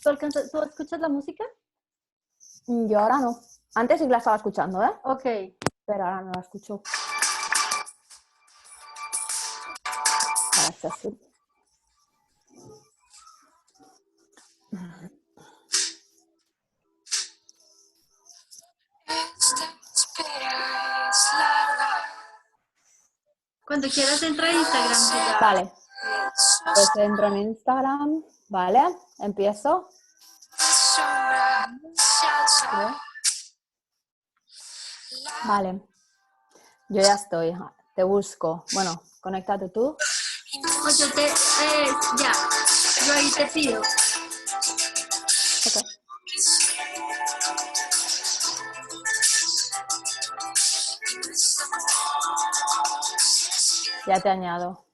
¿Tú escuchas la música? Yo ahora no. Antes sí que la estaba escuchando, ¿eh? Ok. Pero ahora no la escucho. A ver si así. Cuando quieras entra a Instagram. Que ya... Vale. Pues entro en Instagram. Vale. Empiezo. Vale. Yo ya estoy. Te busco. Bueno, conéctate tú. Pues yo te... ya. Yo ahí te pido. Okay. Ya te añado.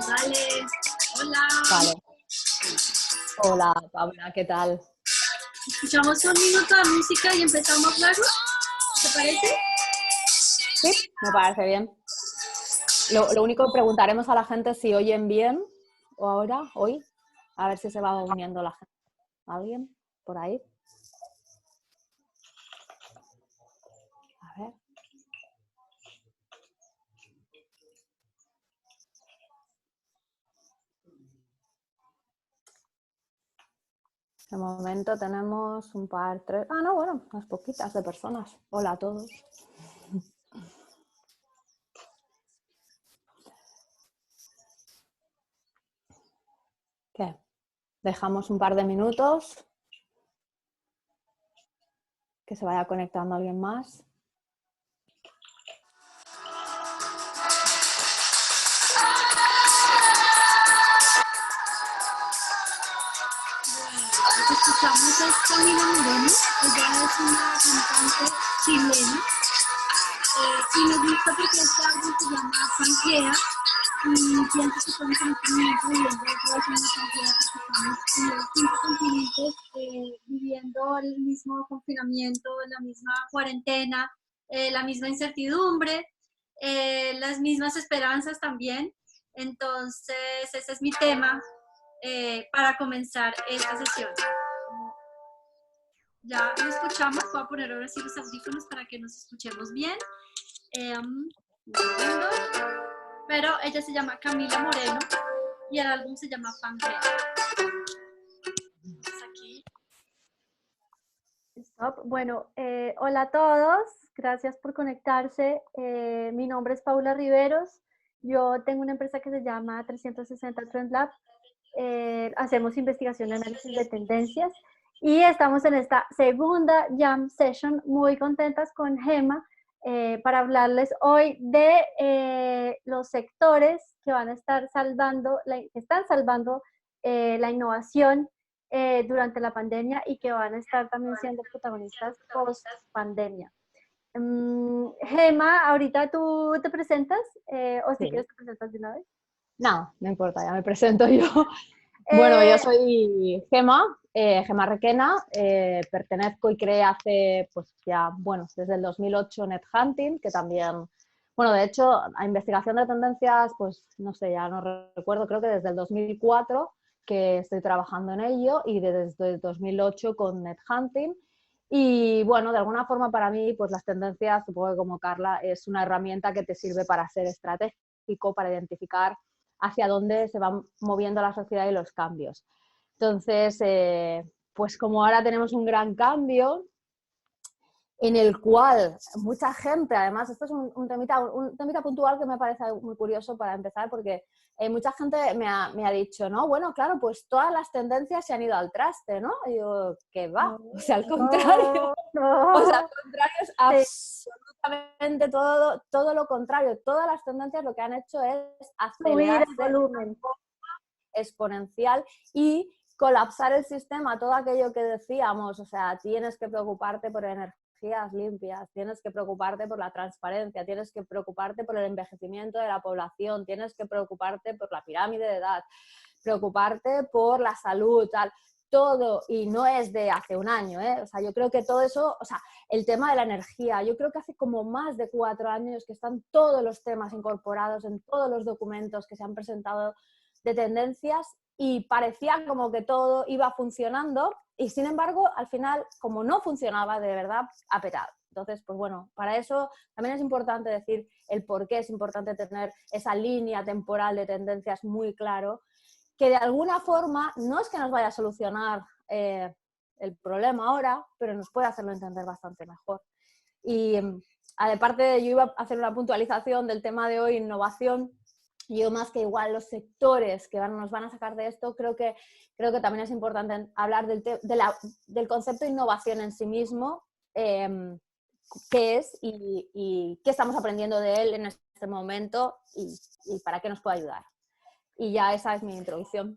Vale. Hola. Vale. Hola, Paula, ¿qué tal? Escuchamos un minuto de música y empezamos luego. ¿Te parece? Sí, me parece bien. Lo único que preguntaremos a la gente es si oyen bien o ahora, hoy. A ver si se va uniendo la gente. ¿Alguien por ahí? A ver. De momento tenemos un par, tres... Ah, no, bueno, unas poquitas de personas. Hola a todos. ¿Qué? Dejamos un par de minutos. Que se vaya conectando alguien más. Escuchamos es Camila Moreno. Ella es una cantante chilena. Y me gusta porque este álbum se llama Pangea. Y pienso que estamos en este momento viviendo otra vez una Pangea porque estamos en los 5 continentes viviendo el mismo confinamiento, la misma cuarentena, la misma incertidumbre, las mismas esperanzas también. Entonces, ese es mi tema para comenzar esta sesión. Ya lo escuchamos, voy a poner ahora sí los audífonos para que nos escuchemos bien. Pero ella se llama Camila Moreno y el álbum se llama Pangea. Aquí. Stop. Bueno, hola a todos, gracias por conectarse. Mi nombre es Paula Riveros, yo tengo una empresa que se llama 360 Trend Lab. Hacemos investigación y análisis de tendencias y estamos en esta segunda Jam Session muy contentas con Gema para hablarles hoy de los sectores que van a estar salvando, que están salvando la innovación durante la pandemia y que van a estar también siendo protagonistas post pandemia. Gema, ahorita tú te presentas o si Sí. quieres te presentas de una vez. No, no importa, ya me presento yo. Bueno, yo soy Gema, Gema Requena, pertenezco y creé hace, pues ya, bueno, desde el 2008 NetHunting, que también, bueno, de hecho, a investigación de tendencias, pues no sé, ya no recuerdo, creo que desde el 2004 que estoy trabajando en ello y desde el 2008 con NetHunting. Y bueno, de alguna forma para mí, pues las tendencias, supongo que como Carla, es una herramienta que te sirve para ser estratégico, para identificar hacia dónde se va moviendo la sociedad y los cambios. Entonces, pues como ahora tenemos un gran cambio en el cual mucha gente, además, esto es un temita puntual que me parece muy curioso para empezar, porque mucha gente me ha dicho, ¿no? Bueno, claro, pues todas las tendencias se han ido al traste, ¿no? Y digo, ¿qué va? O sea, al contrario. No. O sea, al contrario es absolutamente todo lo contrario. Todas las tendencias lo que han hecho es Subir acelerarse el volumen exponencial y colapsar el sistema, todo aquello que decíamos, o sea, tienes que preocuparte por energías limpias, tienes que preocuparte por la transparencia, tienes que preocuparte por el envejecimiento de la población, tienes que preocuparte por la pirámide de edad, preocuparte por la salud, tal. todo, y no es de hace un año, ¿eh? O sea, yo creo que todo eso, o sea, el tema de la energía, yo creo que hace como más de 4 años que están todos los temas incorporados en todos los documentos que se han presentado de tendencias y parecía como que todo iba funcionando y sin embargo, al final, como no funcionaba, de verdad, ha petado. Entonces, pues bueno, para eso también es importante decir el por qué es importante tener esa línea temporal de tendencias muy claro, que de alguna forma no es que nos vaya a solucionar el problema ahora, pero nos puede hacerlo entender bastante mejor. Y aparte, yo iba a hacer una puntualización del tema de hoy, innovación. Yo más que igual los sectores que nos van a sacar de esto, creo que también es importante hablar del concepto de innovación en sí mismo, qué es y qué estamos aprendiendo de él en este momento y para qué nos puede ayudar. Y ya esa es mi introducción.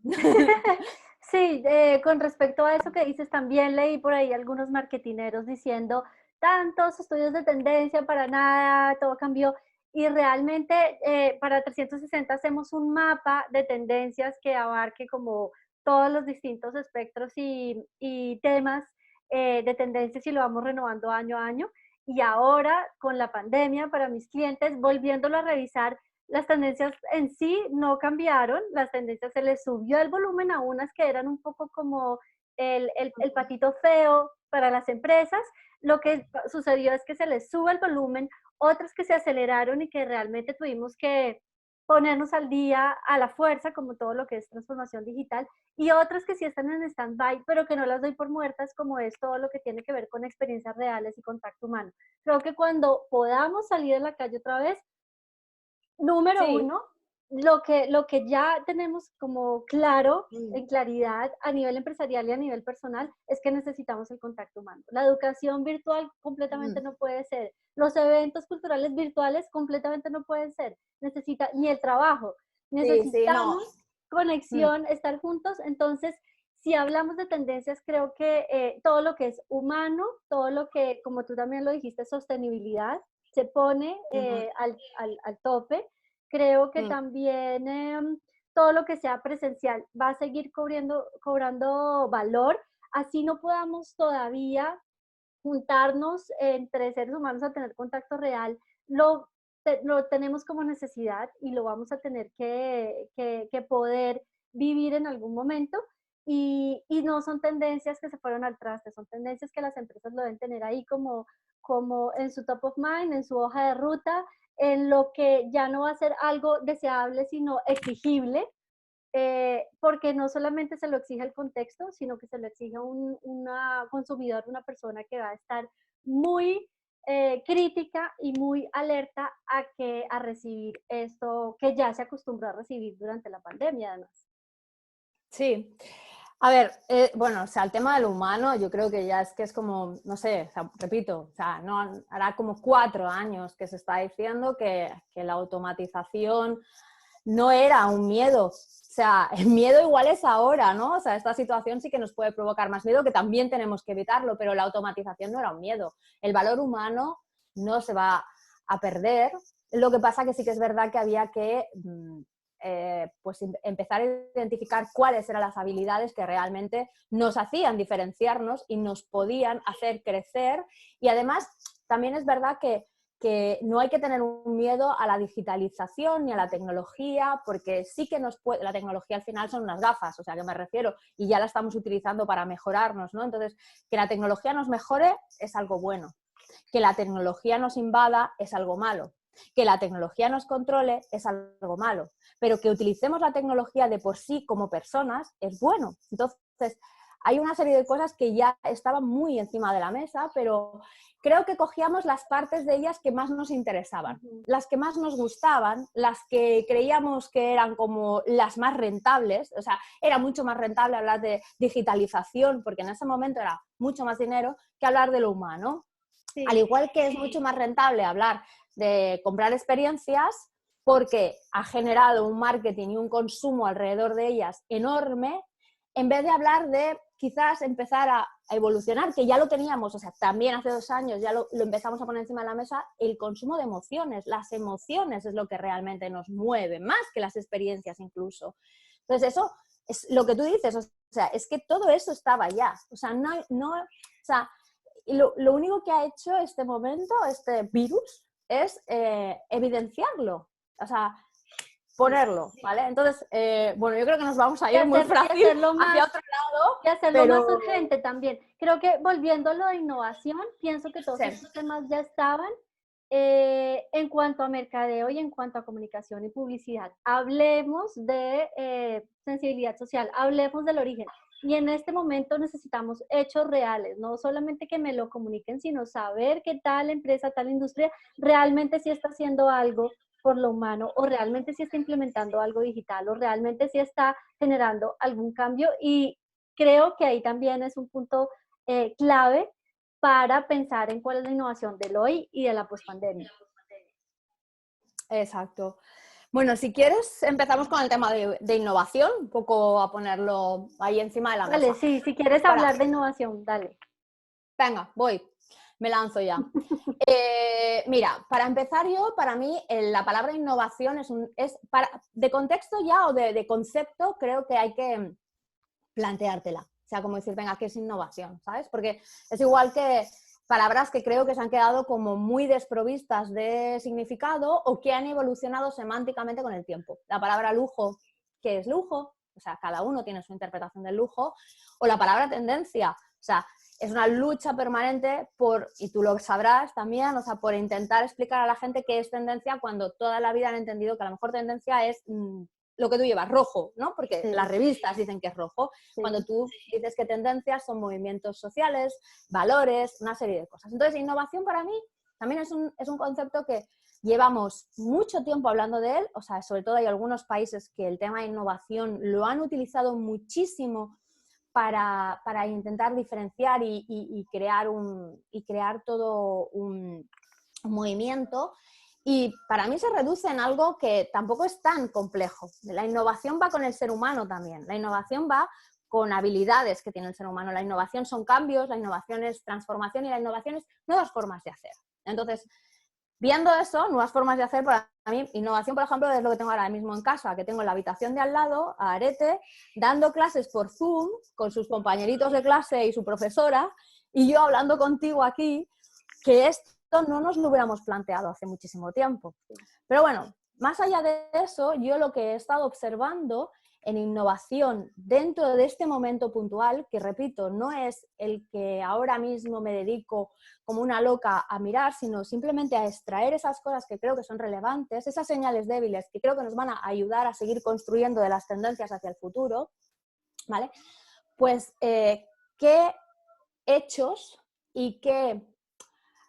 Sí, con respecto a eso que dices, también leí por ahí algunos marketineros diciendo tantos estudios de tendencia para nada, todo cambió. Y realmente para 360 hacemos un mapa de tendencias que abarque como todos los distintos espectros y temas de tendencias y lo vamos renovando año a año. Y ahora con la pandemia, para mis clientes, volviéndolo a revisar, las tendencias en sí no cambiaron, las tendencias se les subió el volumen a unas que eran un poco como el patito feo para las empresas. Lo que sucedió es que se les sube el volumen, otras que se aceleraron y que realmente tuvimos que ponernos al día a la fuerza, como todo lo que es transformación digital, y otras que sí están en stand-by, pero que no las doy por muertas, como es todo lo que tiene que ver con experiencias reales y contacto humano. Creo que cuando podamos salir a la calle otra vez, número Sí. uno, lo que ya tenemos como claro, en claridad, a nivel empresarial y a nivel personal, es que necesitamos el contacto humano. La educación virtual completamente no puede ser. Los eventos culturales virtuales completamente no pueden ser. Necesita, ni el trabajo. Sí, sí, no. Necesitamos conexión, estar juntos. Entonces, si hablamos de tendencias, creo que todo lo que es humano, todo lo que, como tú también lo dijiste, sostenibilidad, se pone al tope. Creo que también todo lo que sea presencial va a seguir cobrando valor, así no podamos todavía juntarnos entre seres humanos a tener contacto real, lo tenemos como necesidad y lo vamos a tener que poder vivir en algún momento. Y no son tendencias que se fueron al traste, son tendencias que las empresas lo deben tener ahí como en su top of mind, en su hoja de ruta, en lo que ya no va a ser algo deseable, sino exigible, porque no solamente se lo exige el contexto, sino que se lo exige una consumidor, una persona que va a estar muy crítica y muy alerta a recibir esto que ya se acostumbró a recibir durante la pandemia, además. Sí. A ver, bueno, o sea, el tema del humano yo creo que ya es que es como, no sé, o sea, repito, o sea, no, hará como 4 años que se está diciendo que la automatización no era un miedo. O sea, el miedo igual es ahora, ¿no? O sea, esta situación sí que nos puede provocar más miedo, que también tenemos que evitarlo, pero la automatización no era un miedo. El valor humano no se va a perder. Lo que pasa que sí que es verdad que había que pues empezar a identificar cuáles eran las habilidades que realmente nos hacían diferenciarnos y nos podían hacer crecer. Y además, también es verdad que no hay que tener un miedo a la digitalización ni a la tecnología, porque sí que la tecnología al final son unas gafas, o sea, que me refiero, y ya la estamos utilizando para mejorarnos, ¿no? Entonces, que la tecnología nos mejore es algo bueno, que la tecnología nos invada es algo malo, que la tecnología nos controle es algo malo, pero que utilicemos la tecnología de por sí como personas es bueno. Entonces, hay una serie de cosas que ya estaban muy encima de la mesa, pero creo que cogíamos las partes de ellas que más nos interesaban, las que más nos gustaban, las que creíamos que eran como las más rentables. O sea, era mucho más rentable hablar de digitalización, porque en ese momento era mucho más dinero, que hablar de lo humano. Sí. Al igual que es mucho más rentable hablar de comprar experiencias, porque ha generado un marketing y un consumo alrededor de ellas enorme, en vez de hablar de quizás empezar a evolucionar, que ya lo teníamos, o sea, también hace 2 años ya lo empezamos a poner encima de la mesa, el consumo de emociones. Las emociones es lo que realmente nos mueve, más que las experiencias incluso. Entonces eso es lo que tú dices, o sea, es que todo eso estaba ya. O sea, o sea, lo único que ha hecho este momento, este virus, es evidenciarlo. O sea, ponerlo, ¿vale? Entonces, bueno, yo creo que nos vamos a ir muy fácil hacia otro lado. Y hacerlo más urgente también. Creo que volviendo a lo de innovación, pienso que todos estos temas ya estaban en cuanto a mercadeo y en cuanto a comunicación y publicidad. Hablemos de sensibilidad social, hablemos del origen. Y en este momento necesitamos hechos reales, no solamente que me lo comuniquen, sino saber que tal empresa, tal industria realmente sí está haciendo algo por lo humano, o realmente sí está implementando algo digital, o realmente sí está generando algún cambio. Y creo que ahí también es un punto clave para pensar en cuál es la innovación del hoy y de la pospandemia. Exacto. Bueno, si quieres, empezamos con el tema de innovación, un poco a ponerlo ahí encima de la mesa. Dale, sí, si quieres hablar de innovación, dale. Venga, voy, me lanzo ya. Mira, para empezar para mí, la palabra innovación de contexto ya o de concepto, creo que hay que planteártela. O sea, como decir, venga, ¿qué es innovación? ¿Sabes? Porque es igual que palabras que creo que se han quedado como muy desprovistas de significado o que han evolucionado semánticamente con el tiempo. La palabra lujo, ¿qué es lujo? O sea, cada uno tiene su interpretación del lujo. O la palabra tendencia, o sea, es una lucha permanente y tú lo sabrás también, o sea, por intentar explicar a la gente qué es tendencia cuando toda la vida han entendido que a lo mejor tendencia es lo que tú llevas, rojo, ¿no? Porque sí, las revistas dicen que es rojo. Sí. Cuando tú dices que tendencias son movimientos sociales, valores, una serie de cosas. Entonces, innovación para mí también es un concepto que llevamos mucho tiempo hablando de él, o sea, sobre todo hay algunos países que el tema de innovación lo han utilizado muchísimo para intentar diferenciar y crear todo un movimiento. Y para mí se reduce en algo que tampoco es tan complejo. La innovación va con el ser humano también. La innovación va con habilidades que tiene el ser humano. La innovación son cambios, la innovación es transformación y la innovación es nuevas formas de hacer. Entonces, viendo eso, nuevas formas de hacer, para mí, innovación, por ejemplo, es lo que tengo ahora mismo en casa, que tengo en la habitación de al lado a Arete dando clases por Zoom con sus compañeritos de clase y su profesora, y yo hablando contigo aquí, que esto no nos lo hubiéramos planteado hace muchísimo tiempo. Pero bueno, más allá de eso, yo lo que he estado observando en innovación dentro de este momento puntual, que repito, no es el que ahora mismo me dedico como una loca a mirar, sino simplemente a extraer esas cosas que creo que son relevantes, esas señales débiles que creo que nos van a ayudar a seguir construyendo de las tendencias hacia el futuro, ¿vale? Pues, ¿qué hechos y qué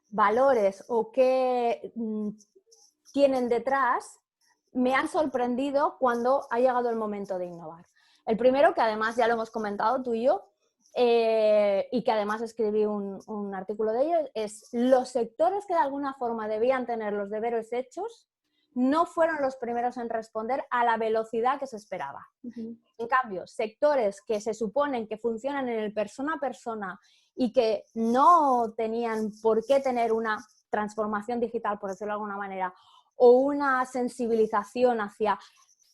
valores o qué tienen detrás me han sorprendido cuando ha llegado el momento de innovar? El primero, que además ya lo hemos comentado tú y yo, y que además escribí un artículo de ello, es los sectores que de alguna forma debían tener los deberes hechos no fueron los primeros en responder a la velocidad que se esperaba. Uh-huh. En cambio, sectores que se suponen que funcionan en el persona a persona y que no tenían por qué tener una transformación digital, por decirlo de alguna manera, o una sensibilización hacia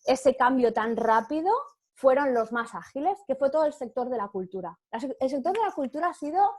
ese cambio tan rápido, fueron los más ágiles, que fue todo el sector de la cultura. El sector de la cultura ha sido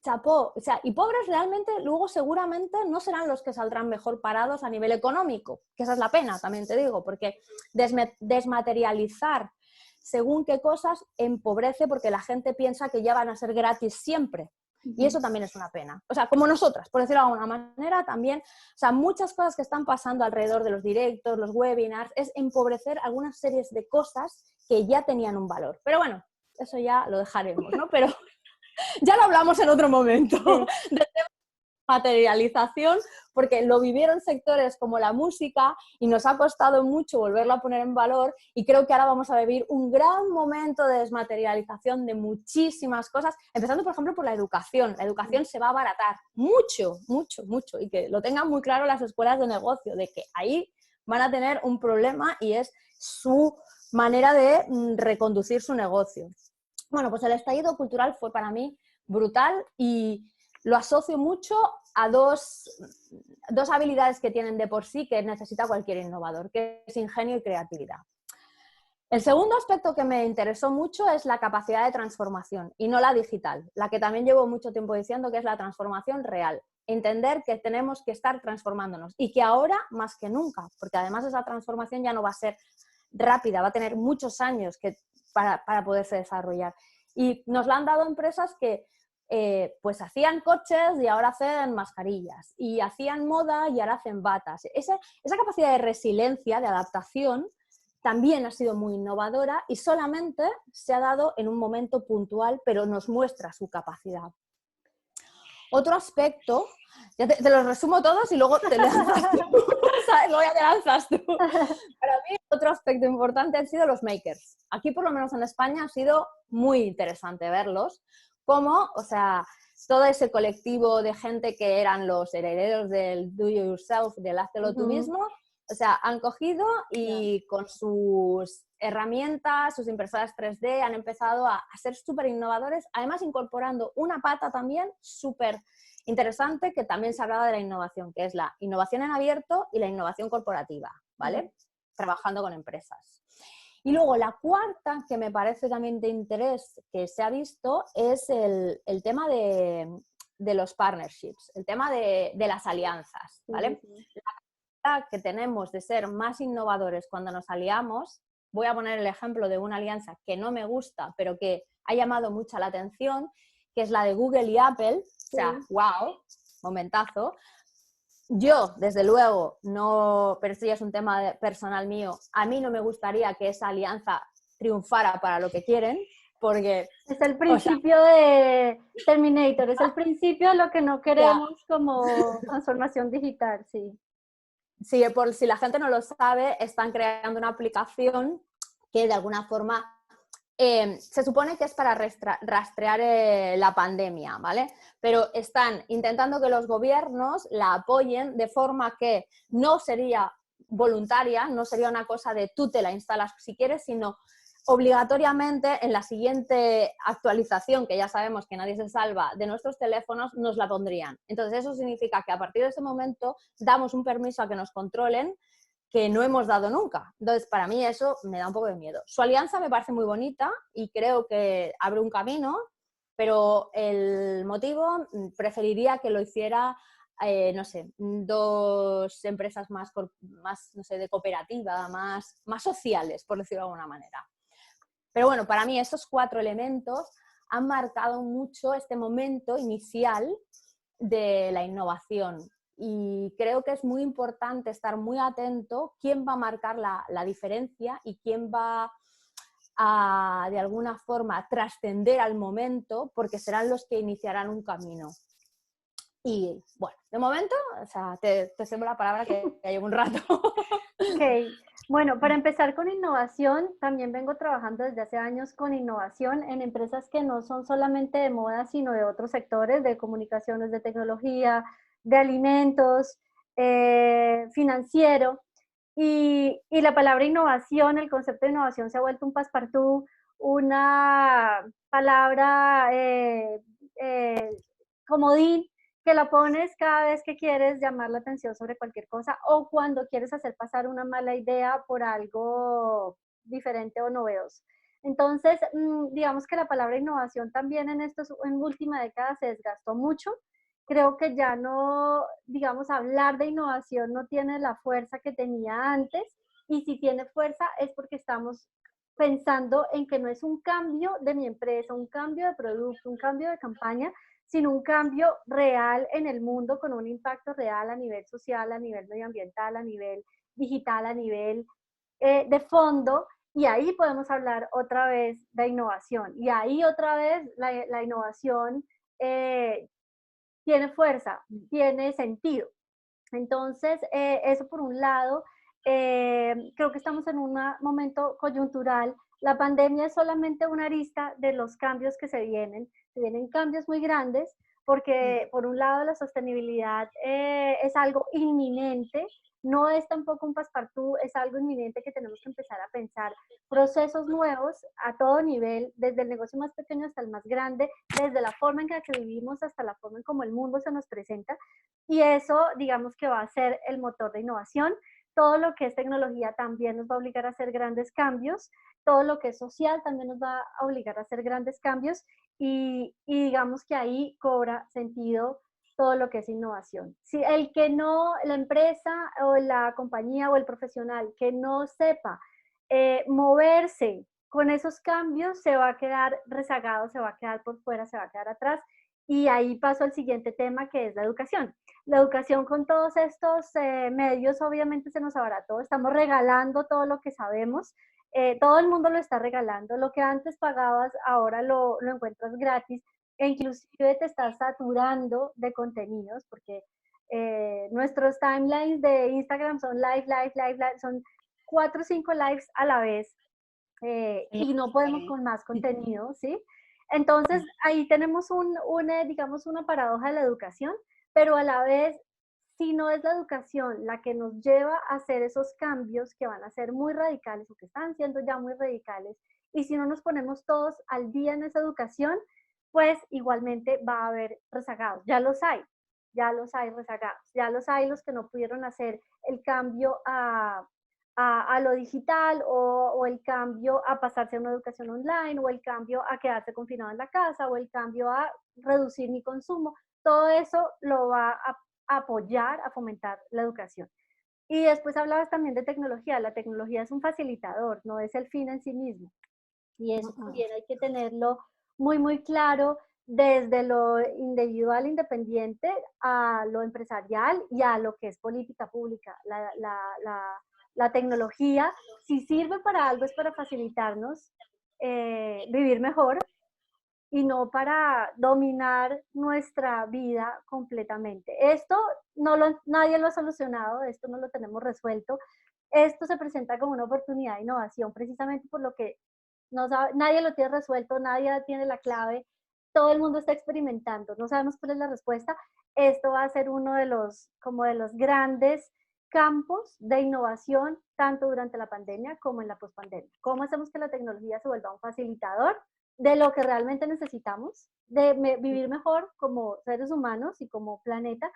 chapó, o sea, y pobres realmente luego seguramente no serán los que saldrán mejor parados a nivel económico, que esa es la pena, también te digo, porque desmaterializar según qué cosas empobrece porque la gente piensa que ya van a ser gratis siempre. Y eso también es una pena. O sea, como nosotras, por decirlo de alguna manera, también, o sea, muchas cosas que están pasando alrededor de los directos, los webinars, es empobrecer algunas series de cosas que ya tenían un valor. Pero bueno, eso ya lo dejaremos, ¿no? Pero ya lo hablamos en otro momento, sí, del tema de materialización, porque lo vivieron sectores como la música y nos ha costado mucho volverlo a poner en valor, y creo que ahora vamos a vivir un gran momento de desmaterialización de muchísimas cosas, empezando por ejemplo por la educación. La educación se va a abaratar mucho, mucho, mucho, y que lo tengan muy claro las escuelas de negocio, de que ahí van a tener un problema y es su manera de reconducir su negocio. Bueno, pues el estallido cultural fue para mí brutal y lo asocio mucho a dos habilidades que tienen de por sí que necesita cualquier innovador, que es ingenio y creatividad. El segundo aspecto que me interesó mucho es la capacidad de transformación y no la digital, la que también llevo mucho tiempo diciendo que es la transformación real. Entender que tenemos que estar transformándonos y que ahora más que nunca, porque además esa transformación ya no va a ser rápida, va a tener muchos años para poderse desarrollar. Y nos la han dado empresas que pues hacían coches y ahora hacen mascarillas, y hacían moda y ahora hacen batas. Esa capacidad de resiliencia, de adaptación, también ha sido muy innovadora y solamente se ha dado en un momento puntual, pero nos muestra su capacidad. Otro aspecto, ya te los resumo todos y luego te lanzas tú, ¿sabes? Luego ya te lanzas tú. Para mí, otro aspecto importante han sido los makers. Aquí, por lo menos en España, ha sido muy interesante verlos, como, o sea, todo ese colectivo de gente que eran los herederos del do it yourself, del hazlo tú mismo, o sea, han cogido y con sus herramientas, sus impresoras 3D, han empezado a ser súper innovadores, además incorporando una pata también súper interesante que también se hablaba de la innovación, que es la innovación en abierto y la innovación corporativa, ¿vale? Trabajando con empresas. Y luego la cuarta, que me parece también de interés que se ha visto, es el tema de los partnerships, el tema de las alianzas, ¿vale? La que tenemos de ser más innovadores cuando nos aliamos. Voy a poner el ejemplo de una alianza que no me gusta, pero que ha llamado mucho la atención, que es la de Google y Apple. O sea, wow, momentazo. Yo, desde luego, no, pero esto ya es un tema personal mío, a mí no me gustaría que esa alianza triunfara para lo que quieren, porque... Es el principio de Terminator, es el principio de lo que no queremos como transformación digital, sí. Sí, por si la gente no lo sabe, están creando una aplicación que de alguna forma se supone que es para rastrear la pandemia, ¿vale? Pero están intentando que los gobiernos la apoyen de forma que no sería voluntaria, no sería una cosa de tú te la instalas si quieres, sino obligatoriamente en la siguiente actualización, que ya sabemos que nadie se salva, de nuestros teléfonos, nos la pondrían. Entonces eso significa que a partir de ese momento damos un permiso a que nos controlen que no hemos dado nunca. Entonces para mí eso me da un poco de miedo. Su alianza me parece muy bonita y creo que abre un camino, pero el motivo preferiría que lo hiciera no sé, dos empresas más no sé, de cooperativa, más sociales, por decirlo de alguna manera. Pero bueno, para mí esos 4 elementos han marcado mucho este momento inicial de la innovación y creo que es muy importante estar muy atento quién va a marcar la diferencia y quién va a, de alguna forma, trascender al momento, porque serán los que iniciarán un camino. Y bueno, de momento, o sea, te cedo la palabra que ya llevo un rato. Ok, bueno, para empezar con innovación, también vengo trabajando desde hace años con innovación en empresas que no son solamente de moda, sino de otros sectores, de comunicaciones, de tecnología, de alimentos, financiero. Y la palabra innovación, el concepto de innovación se ha vuelto un passepartout, una palabra comodín que la pones cada vez que quieres llamar la atención sobre cualquier cosa o cuando quieres hacer pasar una mala idea por algo diferente o novedoso. Entonces, digamos que la palabra innovación también en última década se desgastó mucho. Creo que ya no, digamos, hablar de innovación no tiene la fuerza que tenía antes, y si tiene fuerza es porque estamos pensando en que no es un cambio de mi empresa, un cambio de producto, un cambio de campaña, sino un cambio real en el mundo con un impacto real a nivel social, a nivel medioambiental, a nivel digital, a nivel de fondo, y ahí podemos hablar otra vez de innovación. Y ahí otra vez la innovación tiene fuerza, tiene sentido. Entonces, eso por un lado, creo que estamos en un momento coyuntural. La pandemia es solamente una arista de los cambios que se vienen cambios muy grandes, porque por un lado la sostenibilidad es algo inminente, no es tampoco un passepartout, es algo inminente que tenemos que empezar a pensar procesos nuevos a todo nivel, desde el negocio más pequeño hasta el más grande, desde la forma en que vivimos hasta la forma en cómo el mundo se nos presenta, y eso digamos que va a ser el motor de innovación. todo lo que es tecnología también nos va a obligar a hacer grandes cambios, todo lo que es social también nos va a obligar a hacer grandes cambios y digamos que ahí cobra sentido todo lo que es innovación. Si el que no, la empresa o la compañía o el profesional que no sepa moverse con esos cambios se va a quedar rezagado, se va a quedar por fuera, se va a quedar atrás. Y ahí paso al siguiente tema que es la educación. La educación con todos estos medios obviamente se nos abarató, estamos regalando todo lo que sabemos, todo el mundo lo está regalando, lo que antes pagabas ahora lo encuentras gratis e inclusive te estás saturando de contenidos porque nuestros timelines de Instagram son live, live, live, live, son 4 o 5 lives a la vez y no podemos con más contenido, ¿sí? Entonces, ahí tenemos digamos, una paradoja de la educación, pero a la vez, si no es la educación la que nos lleva a hacer esos cambios que van a ser muy radicales o que están siendo ya muy radicales, y si no nos ponemos todos al día en esa educación, pues igualmente va a haber rezagados. Ya los hay rezagados, ya los hay los que no pudieron hacer el cambio a lo digital o el cambio a pasarse a una educación online o el cambio a quedarse confinado en la casa o el cambio a reducir mi consumo. Todo eso lo va a apoyar, a fomentar la educación. Y después hablabas también de tecnología. La tecnología es un facilitador, no es el fin en sí mismo. Y eso también hay que tenerlo muy, muy claro desde lo individual independiente a lo empresarial y a lo que es política pública. La tecnología, si sirve para algo, es para facilitarnos vivir mejor y no para dominar nuestra vida completamente. Esto nadie lo ha solucionado, esto no lo tenemos resuelto. Esto se presenta como una oportunidad de innovación precisamente por lo que nadie lo tiene resuelto, nadie tiene la clave, todo el mundo está experimentando, no sabemos cuál es la respuesta. Esto va a ser uno de como de los grandes campos de innovación, tanto durante la pandemia como en la pospandemia. ¿Cómo hacemos que la tecnología se vuelva un facilitador de lo que realmente necesitamos, de vivir mejor como seres humanos y como planeta,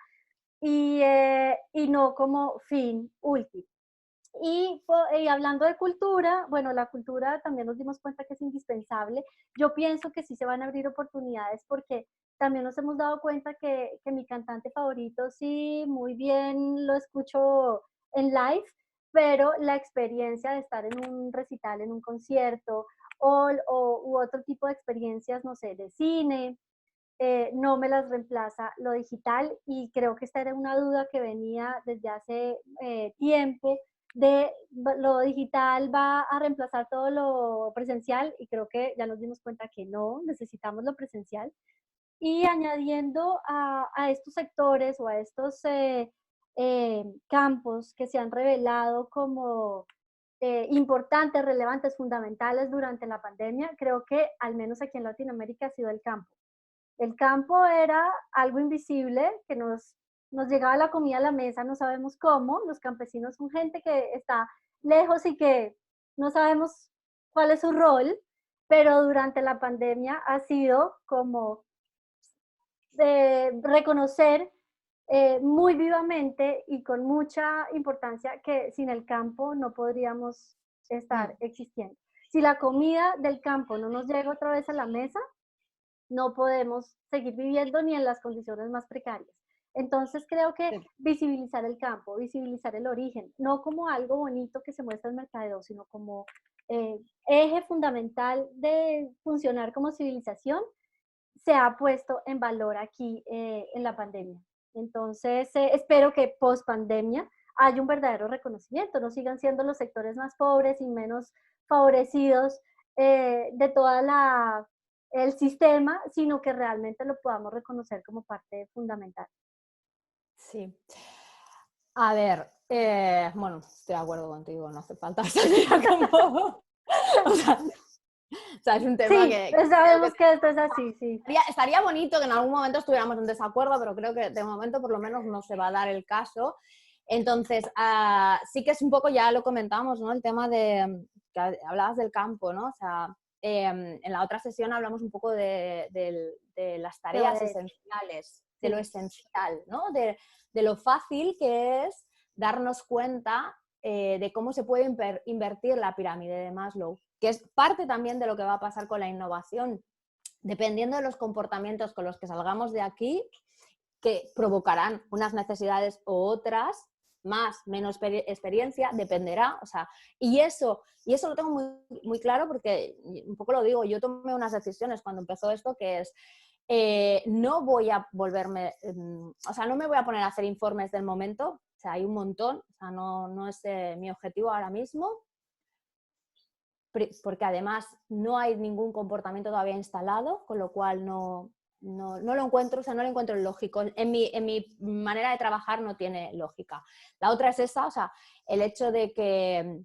y no como fin último? Y hablando de cultura, bueno, la cultura también nos dimos cuenta que es indispensable. Yo pienso que sí se van a abrir oportunidades porque también nos hemos dado cuenta que mi cantante favorito sí, muy bien lo escucho en live, pero la experiencia de estar en un recital, en un concierto u otro tipo de experiencias, no sé, de cine, no me las reemplaza lo digital y creo que esta era una duda que venía desde hace tiempo de lo digital va a reemplazar todo lo presencial y creo que ya nos dimos cuenta que no, necesitamos lo presencial. Y añadiendo a estos sectores o a estos campos que se han revelado como importantes, relevantes, fundamentales durante la pandemia, creo que al menos aquí en Latinoamérica ha sido el campo. El campo era algo invisible que nos llegaba la comida a la mesa, no sabemos cómo. Los campesinos son gente que está lejos y que no sabemos cuál es su rol, pero durante la pandemia ha sido como reconocer muy vivamente y con mucha importancia que sin el campo no podríamos estar existiendo. Si la comida del campo no nos llega otra vez a la mesa, no podemos seguir viviendo ni en las condiciones más precarias. Entonces creo que visibilizar el campo, visibilizar el origen, no como algo bonito que se muestra en mercadeo, sino como eje fundamental de funcionar como civilización, se ha puesto en valor aquí en la pandemia. Entonces espero que post pandemia haya un verdadero reconocimiento, no sigan siendo los sectores más pobres y menos favorecidos de toda el sistema, sino que realmente lo podamos reconocer como parte fundamental. Sí. A ver, bueno, estoy de acuerdo contigo, no hace falta salir como... o sea, es un tema Sí, que sabemos que esto es así, sí. estaría bonito que en algún momento estuviéramos en desacuerdo, pero creo que de momento por lo menos no se va a dar el caso. Entonces, sí que es un poco, ya lo comentamos, ¿no? El tema de, que hablabas del campo, ¿no? O sea, en la otra sesión hablamos un poco de las tareas esenciales, de lo esencial, ¿no? De lo fácil que es darnos cuenta de cómo se puede invertir la pirámide de Maslow, que es parte también de lo que va a pasar con la innovación. Dependiendo de los comportamientos con los que salgamos de aquí, que provocarán unas necesidades u otras, más, menos experiencia, dependerá, o sea, y eso lo tengo muy, muy claro porque, un poco lo digo, yo tomé unas decisiones cuando empezó esto, que es, no voy a volverme, o sea, no me voy a poner a hacer informes del momento, o sea, hay un montón, o sea, no es mi objetivo ahora mismo, porque además no hay ningún comportamiento todavía instalado, con lo cual no lo encuentro, o sea, no lo encuentro lógico. En mi manera de trabajar no tiene lógica. La otra es esa, o sea, el hecho de que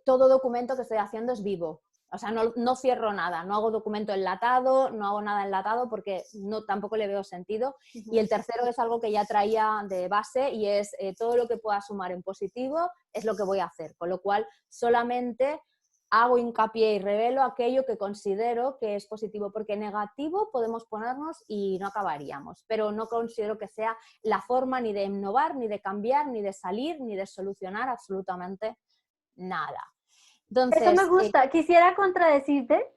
todo documento que estoy haciendo es vivo. O sea, no cierro nada, no hago documento enlatado, no hago nada enlatado porque tampoco le veo sentido. Y el tercero es algo que ya traía de base y es todo lo que pueda sumar en positivo es lo que voy a hacer. Con lo cual, solamente hago hincapié y revelo aquello que considero que es positivo, porque negativo podemos ponernos y no acabaríamos, pero no considero que sea la forma ni de innovar, ni de cambiar, ni de salir, ni de solucionar absolutamente nada. Eso me Entonces, gusta. Quisiera contradecirte,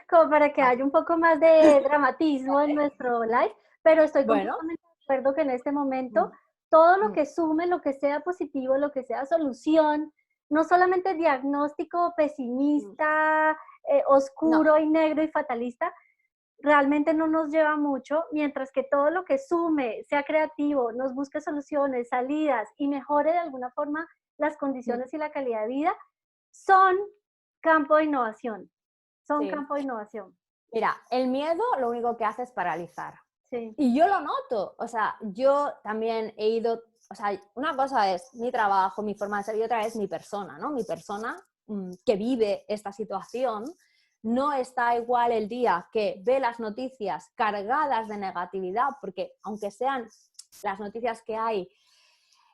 como para que haya un poco más de dramatismo en nuestro live, pero estoy bueno, completamente de acuerdo que en este momento todo lo mm, que sume, lo que sea positivo, lo que sea solución, no solamente diagnóstico pesimista, no, oscuro y negro y fatalista, realmente no nos lleva mucho, mientras que todo lo que sume, sea creativo, nos busque soluciones, salidas y mejore de alguna forma las condiciones y la calidad de vida, son campo de innovación. Son sí. campo de innovación. Mira, el miedo lo único que hace es paralizar. Sí. Y yo lo noto, o sea, yo también he ido, o sea, una cosa es mi trabajo, mi forma de ser y otra es mi persona, ¿no? Mi persona que vive esta situación no está igual el día que ve las noticias cargadas de negatividad, porque aunque sean las noticias que hay,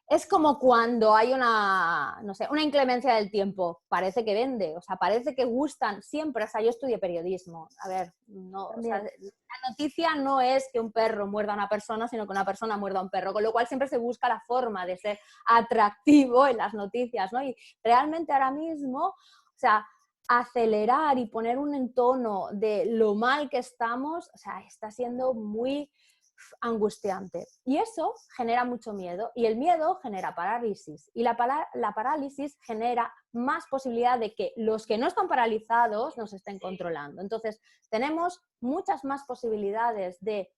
es como cuando hay no sé, una inclemencia del tiempo, parece que vende, o sea, parece que gustan siempre, o sea, yo estudié periodismo, a ver, no, o sea, También. la noticia no es que un perro muerda a una persona, sino que una persona muerda a un perro, con lo cual siempre se busca la forma de ser atractivo en las noticias, ¿no? Y realmente ahora mismo, o sea, acelerar y poner un entono de lo mal que estamos, o sea, está siendo muy angustiante. Y eso genera mucho miedo y el miedo genera parálisis y la parálisis genera más posibilidad de que los que no están paralizados nos estén controlando. Entonces, tenemos muchas más posibilidades de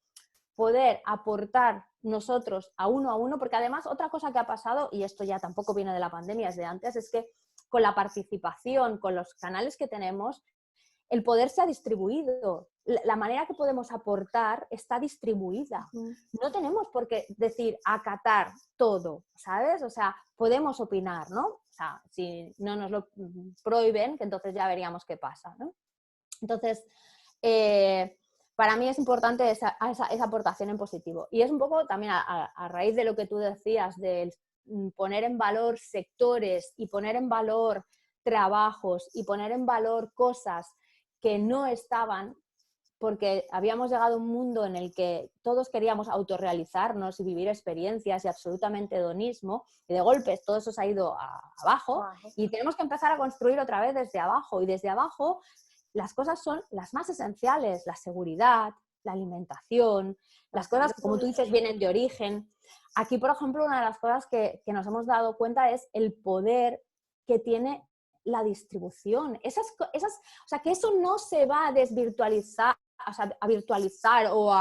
poder aportar nosotros a uno, porque además otra cosa que ha pasado, y esto ya tampoco viene de la pandemia, es de antes, es que con la participación, con los canales que tenemos, el poder se ha distribuido. La manera que podemos aportar está distribuida. No tenemos por qué decir acatar todo, ¿sabes? O sea, podemos opinar, ¿no? O sea, si no nos lo prohíben, que entonces ya veríamos qué pasa, ¿no? Entonces, para mí es importante esa aportación en positivo. Y es un poco también a raíz de lo que tú decías, de poner en valor sectores y poner en valor trabajos y poner en valor cosas que no estaban, porque habíamos llegado a un mundo en el que todos queríamos autorrealizarnos y vivir experiencias y absolutamente hedonismo, y de golpes todo eso se ha ido abajo y tenemos que empezar a construir otra vez desde abajo, y desde abajo las cosas son las más esenciales, la seguridad, la alimentación, las cosas que, como tú dices, vienen de origen. Aquí, por ejemplo, una de las cosas que nos hemos dado cuenta es el poder que tiene la distribución. O sea, que eso no se va a desvirtualizar, o sea, a virtualizar o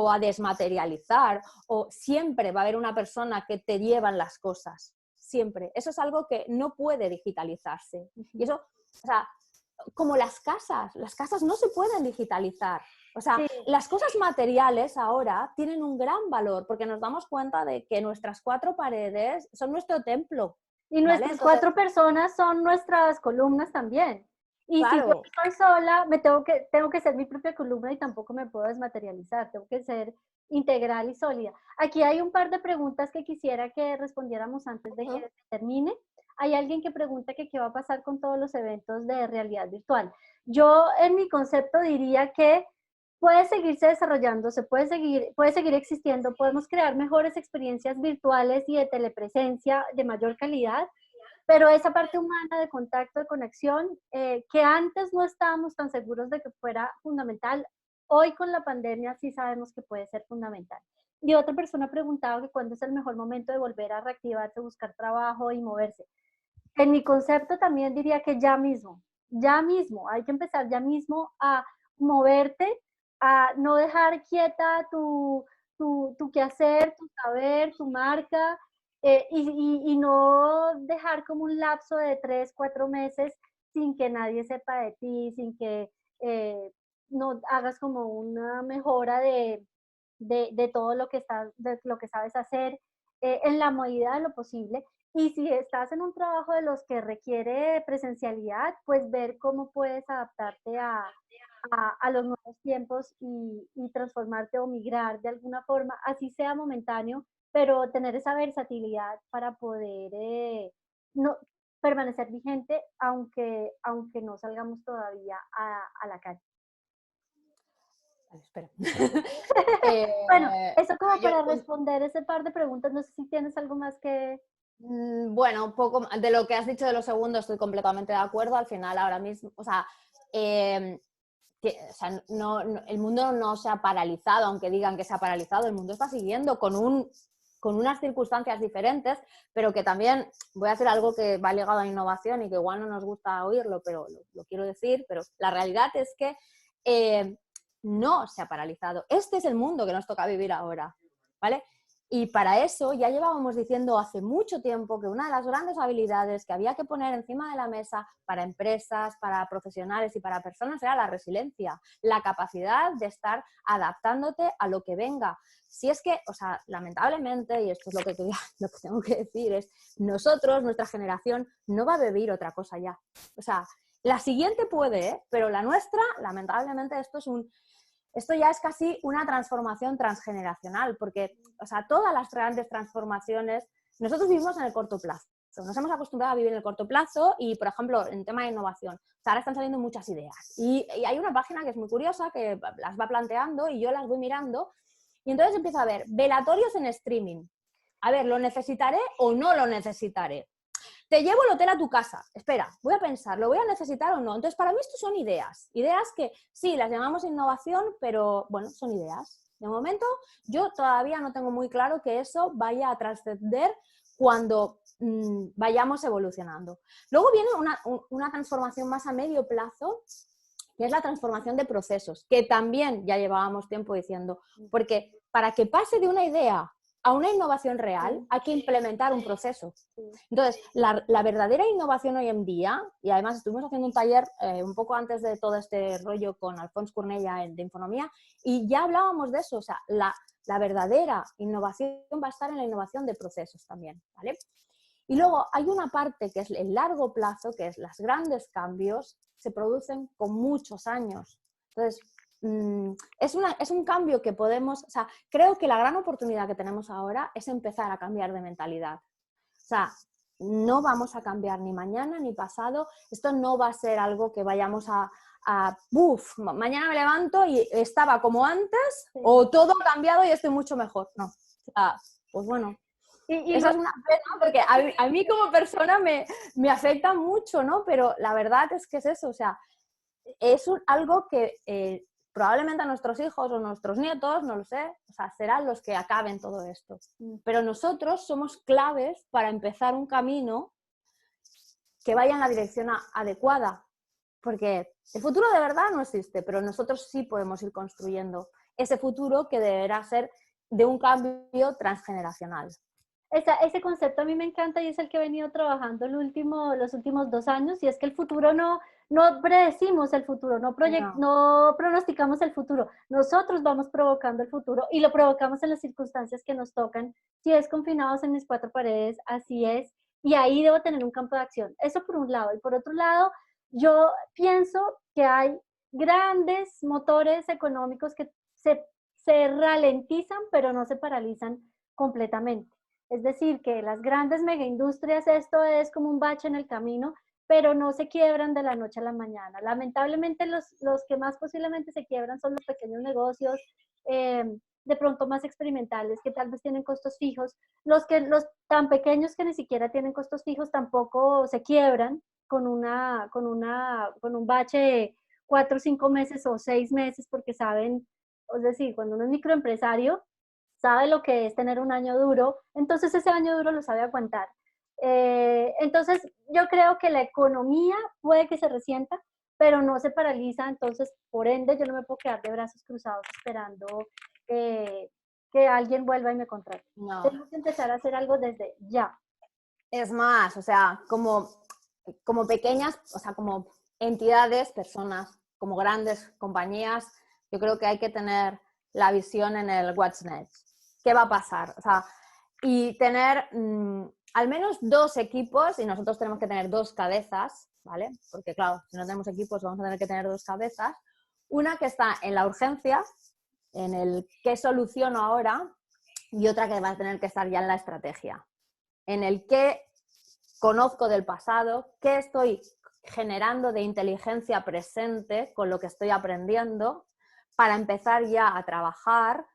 a desmaterializar, o siempre va a haber una persona que te llevan las cosas, siempre. Eso es algo que no puede digitalizarse. Y eso, o sea, como las casas no se pueden digitalizar. O sea, Sí. las cosas materiales ahora tienen un gran valor porque nos damos cuenta de que nuestras cuatro paredes son nuestro templo. Y ¿Vale? nuestras Entonces, 4 personas son nuestras columnas también. Y si yo claro, estoy sola, tengo que ser mi propia columna y tampoco me puedo desmaterializar, tengo que ser integral y sólida. Aquí hay un par de preguntas que quisiera que respondiéramos antes de que termine. Hay alguien que pregunta que qué va a pasar con todos los eventos de realidad virtual. Yo en mi concepto diría que puede seguirse desarrollándose, puede seguir existiendo, podemos crear mejores experiencias virtuales y de telepresencia de mayor calidad, pero esa parte humana de contacto, de conexión, que antes no estábamos tan seguros de que fuera fundamental, hoy con la pandemia sí sabemos que puede ser fundamental. Y otra persona preguntaba que cuándo es el mejor momento de volver a reactivarse, buscar trabajo y moverse. En mi concepto también diría que ya mismo, hay que empezar ya mismo a moverte, a no dejar quieta tu quehacer, tu saber, tu marca, y no dejar como un lapso de 3, 4 meses sin que nadie sepa de ti, sin que no hagas como una mejora de todo lo que, de lo que sabes hacer, en la medida de lo posible. Y si estás en un trabajo de los que requiere presencialidad, pues ver cómo puedes adaptarte a los nuevos tiempos y transformarte o migrar de alguna forma, así sea momentáneo, pero tener esa versatilidad para poder no, permanecer vigente, aunque no salgamos todavía a la calle. Vale, espera. Bueno, eso como yo, para responder ese par de preguntas, no sé si tienes algo más que... Bueno, un poco de lo que has dicho de los segundos estoy completamente de acuerdo. Al final, ahora mismo, o sea, el mundo no se ha paralizado, aunque digan que se ha paralizado, el mundo está siguiendo con unas circunstancias diferentes, pero que también, voy a hacer algo que va ligado a innovación y que igual no nos gusta oírlo, pero lo quiero decir, pero la realidad es que no se ha paralizado. Este es el mundo que nos toca vivir ahora, ¿vale? Y para eso ya llevábamos diciendo hace mucho tiempo que una de las grandes habilidades que había que poner encima de la mesa para empresas, para profesionales y para personas era la resiliencia, la capacidad de estar adaptándote a lo que venga. Si es que, o sea, lamentablemente, y esto es lo que tengo que decir, es nosotros, nuestra generación, no va a vivir otra cosa ya. O sea, la siguiente puede, ¿eh? Pero la nuestra, lamentablemente, esto ya es casi una transformación transgeneracional, porque, o sea, todas las grandes transformaciones, nosotros vivimos en el corto plazo, nos hemos acostumbrado a vivir en el corto plazo y, por ejemplo, en tema de innovación, o sea, ahora están saliendo muchas ideas y hay una página que es muy curiosa que las va planteando y yo las voy mirando y entonces empiezo a ver velatorios en streaming. A ver, ¿lo necesitaré o no lo necesitaré? Te llevo el hotel a tu casa. Espera, voy a pensar, ¿lo voy a necesitar o no? Entonces, para mí esto son ideas. Ideas que sí, las llamamos innovación, pero bueno, son ideas. De momento, yo todavía no tengo muy claro que eso vaya a trascender cuando vayamos evolucionando. Luego viene una transformación más a medio plazo, que es la transformación de procesos, que también ya llevábamos tiempo diciendo, porque para que pase de una idea a una innovación real hay que implementar un proceso. Entonces, la verdadera innovación hoy en día, y además estuvimos haciendo un taller un poco antes de todo este rollo con Alfons Cornella de Infonomía, y ya hablábamos de eso, o sea, la verdadera innovación va a estar en la innovación de procesos también, ¿vale? Y luego hay una parte que es el largo plazo, que es los grandes cambios se producen con muchos años. Entonces, es un cambio que podemos, o sea, creo que la gran oportunidad que tenemos ahora es empezar a cambiar de mentalidad. O sea, no vamos a cambiar ni mañana ni pasado, esto no va a ser algo que vayamos mañana me levanto y estaba como antes, sí, o todo ha cambiado y estoy mucho mejor. No, o sea, pues bueno. Esa es una pena porque a mí como persona me afecta mucho, ¿no? Pero la verdad es que es eso, o sea, es algo que probablemente a nuestros hijos o nuestros nietos, no lo sé, o sea, serán los que acaben todo esto. Pero nosotros somos claves para empezar un camino que vaya en la dirección adecuada, porque el futuro de verdad no existe, pero nosotros sí podemos ir construyendo ese futuro que deberá ser de un cambio transgeneracional. Ese concepto a mí me encanta y es el que he venido trabajando los últimos 2 años, y es que el futuro no predecimos el futuro, no pronosticamos el futuro, nosotros vamos provocando el futuro y lo provocamos en las circunstancias que nos tocan. Si es confinados en mis 4 paredes, así es, y ahí debo tener un campo de acción. Eso por un lado. Y por otro lado, yo pienso que hay grandes motores económicos que se ralentizan, pero no se paralizan completamente. Es decir, que las grandes megaindustrias, esto es como un bache en el camino, pero no se quiebran de la noche a la mañana. Lamentablemente los que más posiblemente se quiebran son los pequeños negocios, de pronto más experimentales, que tal vez tienen costos fijos. Los tan pequeños que ni siquiera tienen costos fijos tampoco se quiebran con un bache de 4 o 5 meses o 6 meses, porque saben, es decir, cuando uno es microempresario, sabe lo que es tener un año duro, entonces ese año duro lo sabe aguantar. Entonces, yo creo que la economía puede que se resienta, pero no se paraliza, entonces, por ende, yo no me puedo quedar de brazos cruzados esperando que alguien vuelva y me contrate. No. Tengo que empezar a hacer algo desde ya. Es más, o sea, como pequeñas, o sea, como entidades, personas, como grandes compañías, yo creo que hay que tener la visión en el what's next. ¿Qué va a pasar? O sea, y tener al menos 2 equipos, y nosotros tenemos que tener 2 cabezas, ¿vale? Porque claro, si no tenemos equipos vamos a tener que tener 2 cabezas. Una que está en la urgencia, en el qué soluciono ahora, y otra que va a tener que estar ya en la estrategia, en el qué conozco del pasado, qué estoy generando de inteligencia presente con lo que estoy aprendiendo para empezar ya a trabajar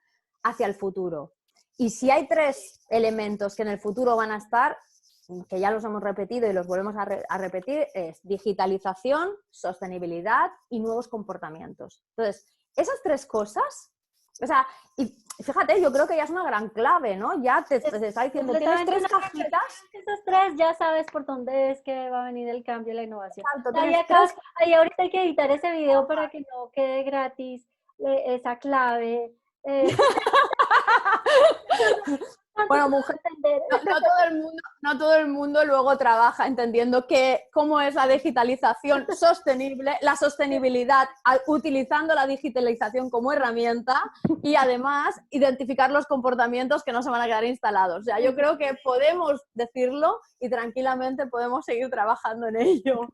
hacia el futuro. Y si hay 3 elementos que en el futuro van a estar, que ya los hemos repetido y los volvemos a repetir, es digitalización, sostenibilidad y nuevos comportamientos. Entonces, esas 3 cosas, o sea, y fíjate, yo creo que ya es una gran clave, ¿no? Ya te está diciendo, tienes 3 cajitas. Esas 3 ya sabes por dónde es que va a venir el cambio y la innovación. Exacto, Ahí, tienes 3. ahí ahorita hay que editar ese video para que no quede gratis esa clave. Bueno, mujer, no todo el mundo luego trabaja entendiendo cómo es la digitalización sostenible, la sostenibilidad, utilizando la digitalización como herramienta y además identificar los comportamientos que no se van a quedar instalados. O sea, yo creo que podemos decirlo y tranquilamente podemos seguir trabajando en ello.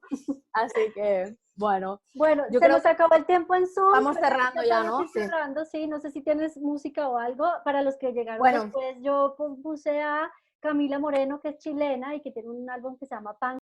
Así que, bueno. Bueno, yo se creo nos acabó el tiempo en Zoom. Vamos cerrando ya, ¿no? Sí. Cerrando, sí. No sé si tienes música o algo. Para los que llegaron Bueno. después, yo puse a Camila Moreno, que es chilena y que tiene un álbum que se llama Pan